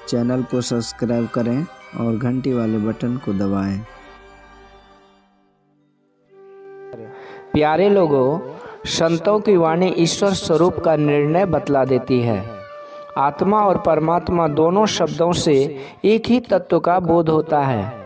Channel को subscribe करें और घंटी वाले बटन को दबाएं। प्यारे लोगों, संतों की वाणी ईश्वर स्वरूप का निर्णय बतला देती है। आत्मा और परमात्मा दोनों शब्दों से एक ही तत्व का बोध होता है।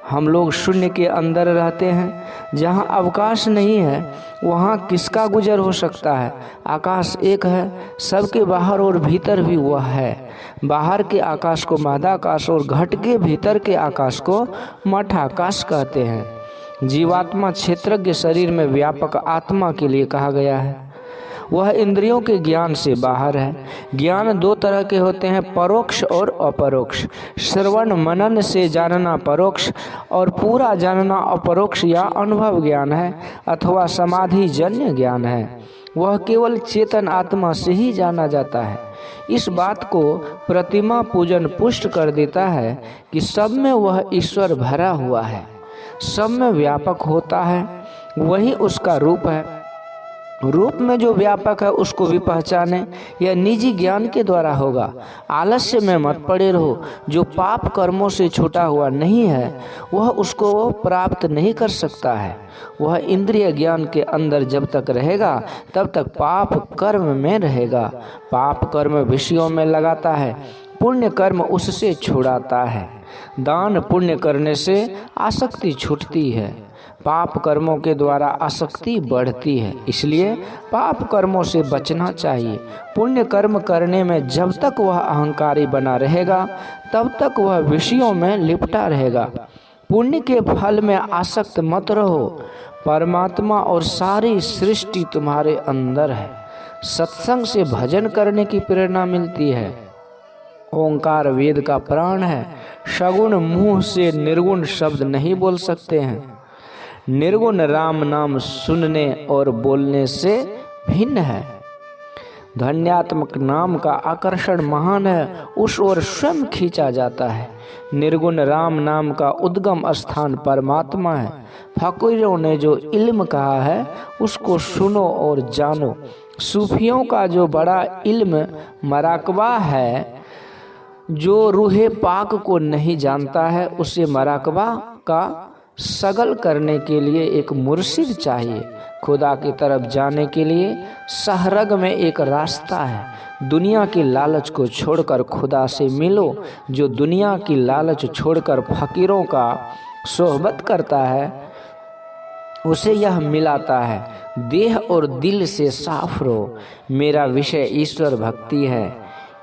हम लोग शून्य के अंदर रहते हैं। जहाँ अवकाश नहीं है वहाँ किसका गुजर हो सकता है। आकाश एक है, सबके बाहर और भीतर भी वह है। बाहर के आकाश को मध्याकाश और घट के भीतर के आकाश को मठाकाश कहते हैं। जीवात्मा क्षेत्रज्ञ शरीर में व्यापक आत्मा के लिए कहा गया है। वह इंद्रियों के ज्ञान से बाहर है। ज्ञान दो तरह के होते हैं, परोक्ष और अपरोक्ष। श्रवण मनन से जानना परोक्ष और पूरा जानना अपरोक्ष या अनुभव ज्ञान है अथवा समाधि जन्य ज्ञान है। वह केवल चेतन आत्मा से ही जाना जाता है। इस बात को प्रतिमा पूजन पुष्ट कर देता है कि सब में वह ईश्वर भरा हुआ है, सब में व्यापक होता है, वही उसका रूप है। रूप में जो व्यापक है उसको भी पहचाने, यह निजी ज्ञान के द्वारा होगा। आलस्य में मत पड़े रहो। जो पाप कर्मों से छूटा हुआ नहीं है वह उसको प्राप्त नहीं कर सकता है। वह इंद्रिय ज्ञान के अंदर जब तक रहेगा तब तक पाप कर्म में रहेगा। पाप कर्म विषयों में लगाता है, पुण्य कर्म उससे छुड़ाता है। दान पुण्य करने से आसक्ति छूटती है, पाप कर्मों के द्वारा आसक्ति बढ़ती है। इसलिए पाप कर्मों से बचना चाहिए। पुण्य कर्म करने में जब तक वह अहंकारी बना रहेगा तब तक वह विषयों में लिपटा रहेगा। पुण्य के फल में आसक्त मत रहो। परमात्मा और सारी सृष्टि तुम्हारे अंदर है। सत्संग से भजन करने की प्रेरणा मिलती है। ओंकार वेद का प्राण है। सगुण मुंह से निर्गुण शब्द नहीं बोल सकते हैं। निर्गुण राम नाम सुनने और बोलने से भिन्न है। ध्वन्यात्मक नाम का आकर्षण महान है, उस ओर स्वयं खींचा जाता है। निर्गुण राम नाम का उद्गम स्थान परमात्मा है। फकीरों ने जो इल्म कहा है उसको सुनो और जानो। सूफियों का जो बड़ा इल्म मराकबा है, जो रूहे पाक को नहीं जानता है उसे मराकबा का सगल करने के लिए एक मुर्शिद चाहिए। खुदा की तरफ जाने के लिए सहरग में एक रास्ता है। दुनिया की लालच को छोड़कर खुदा से मिलो। जो दुनिया की लालच छोड़कर फकीरों का सोहबत करता है उसे यह मिलाता है, देह और दिल से साफ रहो। मेरा विषय ईश्वर भक्ति है।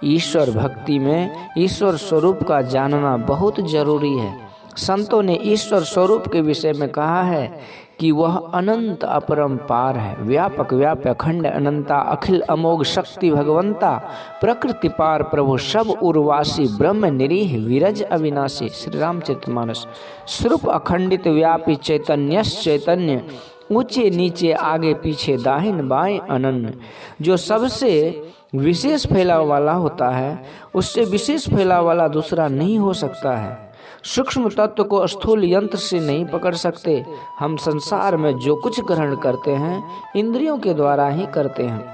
ईश्वर भक्ति में ईश्वर स्वरूप का जानना बहुत जरूरी है। संतों ने ईश्वर स्वरूप के विषय में कहा है कि वह अनंत अपरंपार है, व्यापक व्याप्य अखंड अनंता, अखिल अमोघ शक्ति भगवंता, प्रकृति पार प्रभु सब उर्वासी, ब्रह्म निरीह विरज अविनाशी। श्री रामचरितमानस। स्वरूप अखंडित व्यापी चैतन्यस चैतन्य, ऊंचे नीचे आगे पीछे दाहिन बाएं अनन्य। जो सबसे विशेष फैलाव वाला होता है उससे विशेष फैलाव वाला दूसरा नहीं हो सकता है। सूक्ष्म तत्व को स्थूल यंत्र से नहीं पकड़ सकते। हम संसार में जो कुछ ग्रहण करते हैं इंद्रियों के द्वारा ही करते हैं।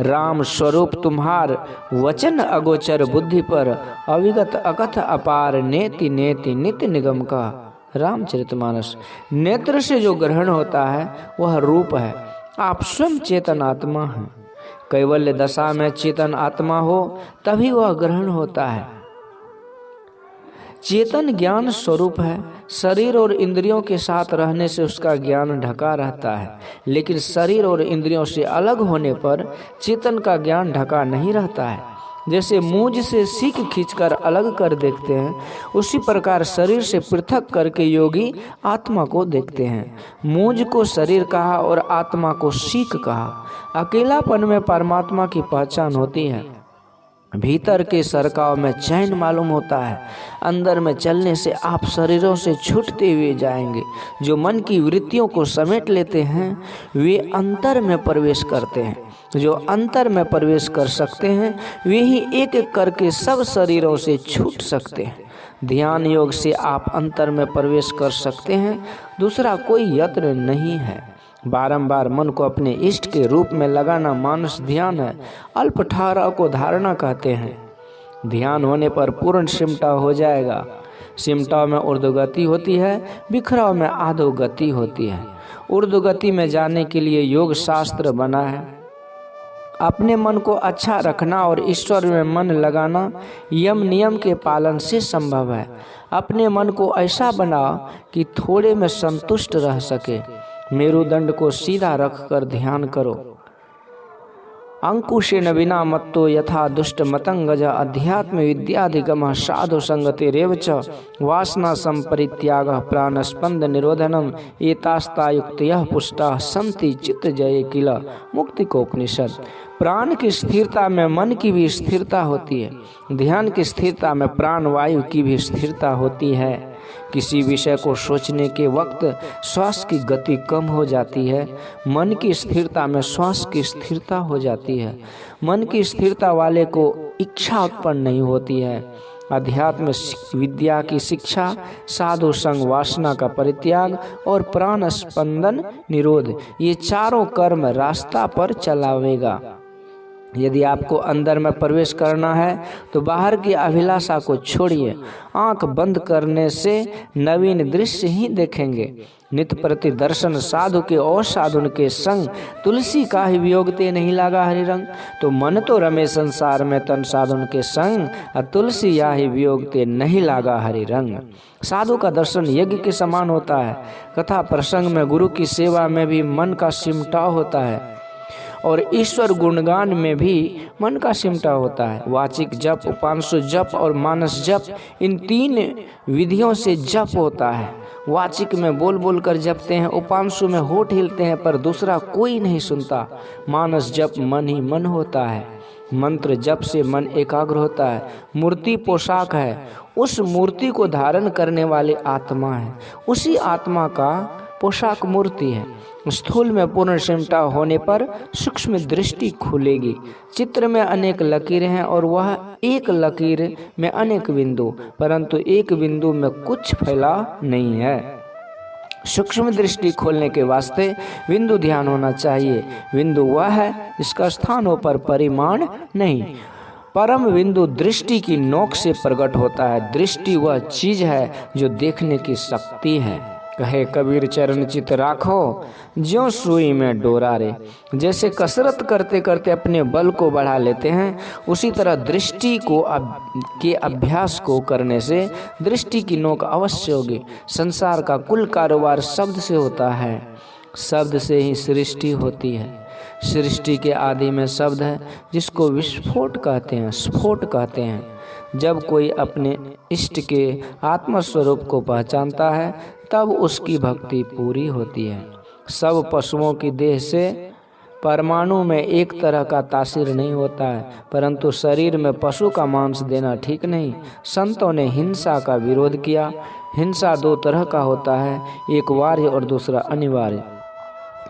राम स्वरूप तुम्हार वचन अगोचर, बुद्धि पर अविगत अकथ अपार, नेति नेति नित्य निगम का। रामचरितमानस। नेत्र से जो ग्रहण होता है वह रूप है। आप स्वयं चेतन आत्मा हैं। कैवल्य दशा में चेतन आत्मा हो तभी वह ग्रहण होता है। चेतन ज्ञान स्वरूप है। शरीर और इंद्रियों के साथ रहने से उसका ज्ञान ढका रहता है, लेकिन शरीर और इंद्रियों से अलग होने पर चेतन का ज्ञान ढका नहीं रहता है। जैसे मूंज से सीख खींचकर अलग कर देखते हैं, उसी प्रकार शरीर से पृथक करके योगी आत्मा को देखते हैं। मूंज को शरीर कहा और आत्मा को सीख कहा। अकेलापन में परमात्मा की पहचान होती है। भीतर के सरकाव में चैन मालूम होता है। अंदर में चलने से आप शरीरों से छूटते हुए जाएंगे। जो मन की वृत्तियों को समेट लेते हैं वे अंतर में प्रवेश करते हैं। जो अंतर में प्रवेश कर सकते हैं वे ही एक एक करके सब शरीरों से छूट सकते हैं। ध्यान योग से आप अंतर में प्रवेश कर सकते हैं, दूसरा कोई यत्न नहीं है। बारंबार मन को अपने इष्ट के रूप में लगाना मानस ध्यान है। अल्प ठहराव को धारणा कहते हैं। ध्यान होने पर पूर्ण सिमटाव हो जाएगा। सिमटाव में ऊर्ध्वगति होती है, बिखराव में अधोगति होती है। ऊर्ध्वगति में जाने के लिए योग शास्त्र बना है। अपने मन को अच्छा रखना और ईश्वर में मन लगाना यम नियम के पालन से संभव है। अपने मन को ऐसा बनाओ कि थोड़े में संतुष्ट रह सके। मेरुदंड को सीधा रखकर ध्यान करो। अंकुशेन विना मत्तो यथा दुष्ट मतंगज अध्यात्म विद्याधिगम साधु संगतिरेव च वासना संपरित्याग प्राणस्पंद निरोधनम एतास्तायुक्तयः पुष्टाः सन्ति चित्त जये किल मुक्ति को उपनिषद। प्राण की स्थिरता में मन की भी स्थिरता होती है। ध्यान की स्थिरता में प्राण वायु की भी स्थिरता होती है। किसी विषय को सोचने के वक्त श्वास की गति कम हो जाती है। मन की स्थिरता में श्वास की स्थिरता हो जाती है। मन की स्थिरता वाले को इच्छा उत्पन्न नहीं होती है। अध्यात्म विद्या की शिक्षा, साधु संग, वासना का परित्याग और प्राण स्पंदन निरोध, ये चारों कर्म रास्ता पर चलावेगा। यदि आपको अंदर में प्रवेश करना है तो बाहर की अभिलाषा को छोड़िए। आंख बंद करने से नवीन दृश्य ही देखेंगे। नित्य प्रति दर्शन साधु के और साधुन के संग तुलसी का ही वियोगते नहीं लागा हरि रंग। तो मन तो रमे संसार में तन साधुन के संग, और तुलसी या ही वियोगते नहीं लागा हरि रंग। साधु का दर्शन यज्ञ के समान होता है। कथा प्रसंग में, गुरु की सेवा में भी मन का सिमटाव होता है और ईश्वर गुणगान में भी मन का सिमटा होता है। वाचिक जप, उपांशु जप और मानस जप, इन तीन विधियों से जप होता है। वाचिक में बोल बोल कर जपते हैं, उपांशु में होठ हिलते हैं पर दूसरा कोई नहीं सुनता। मानस जप मन ही मन होता है। मंत्र जप से मन एकाग्र होता है। मूर्ति पोशाक है, उस मूर्ति को धारण करने वाले आत्मा है। उसी आत्मा का पोशाक मूर्ति है। स्थूल में पूर्ण सिमटा होने पर सूक्ष्म दृष्टि खुलेगी। चित्र में अनेक लकीरें हैं और वह एक लकीर में अनेक बिंदु, परंतु एक बिंदु में कुछ फैला नहीं है। सूक्ष्म दृष्टि खोलने के वास्ते बिंदु ध्यान होना चाहिए। बिंदु वह है जिसका स्थानों पर परिमाण नहीं। परम बिंदु दृष्टि की नोक से प्रकट होता है। दृष्टि वह चीज है जो देखने की शक्ति है। कहे कबीर चरण चित राखो, ज्यों सुई में डोरा रे। जैसे कसरत करते करते अपने बल को बढ़ा लेते हैं, उसी तरह दृष्टि को के अभ्यास को करने से दृष्टि की नोक अवश्य होगी। संसार का कुल कारोबार शब्द से होता है। शब्द से ही सृष्टि होती है। सृष्टि के आदि में शब्द है, जिसको विस्फोट कहते हैं, स्फोट कहते हैं। जब कोई अपने इष्ट के आत्मस्वरूप को पहचानता है, तब उसकी भक्ति पूरी होती है। सब पशुओं की देह से परमाणु में एक तरह का तासीर नहीं होता है, परंतु शरीर में पशु का मांस देना ठीक नहीं। संतों ने हिंसा का विरोध किया। हिंसा दो तरह का होता है, एक वार्य और दूसरा अनिवार्य।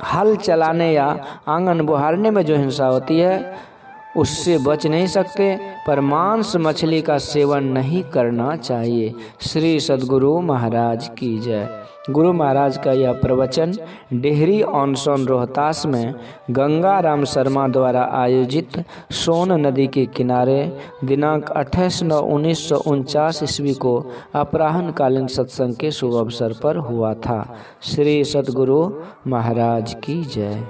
हल चलाने या आंगन बुहारने में जो हिंसा होती है उससे बच नहीं सकते, पर मांस मछली का सेवन नहीं करना चाहिए। श्री सद्गुरु महाराज की जय। गुरु महाराज का यह प्रवचन डेहरी ऑनसोन रोहतास में गंगा राम शर्मा द्वारा आयोजित सोन नदी के किनारे दिनांक 28/9/1949 ईस्वी को अपराह्नकालीन सत्संग के शुभ अवसर पर हुआ था। श्री सद्गुरु महाराज की जय।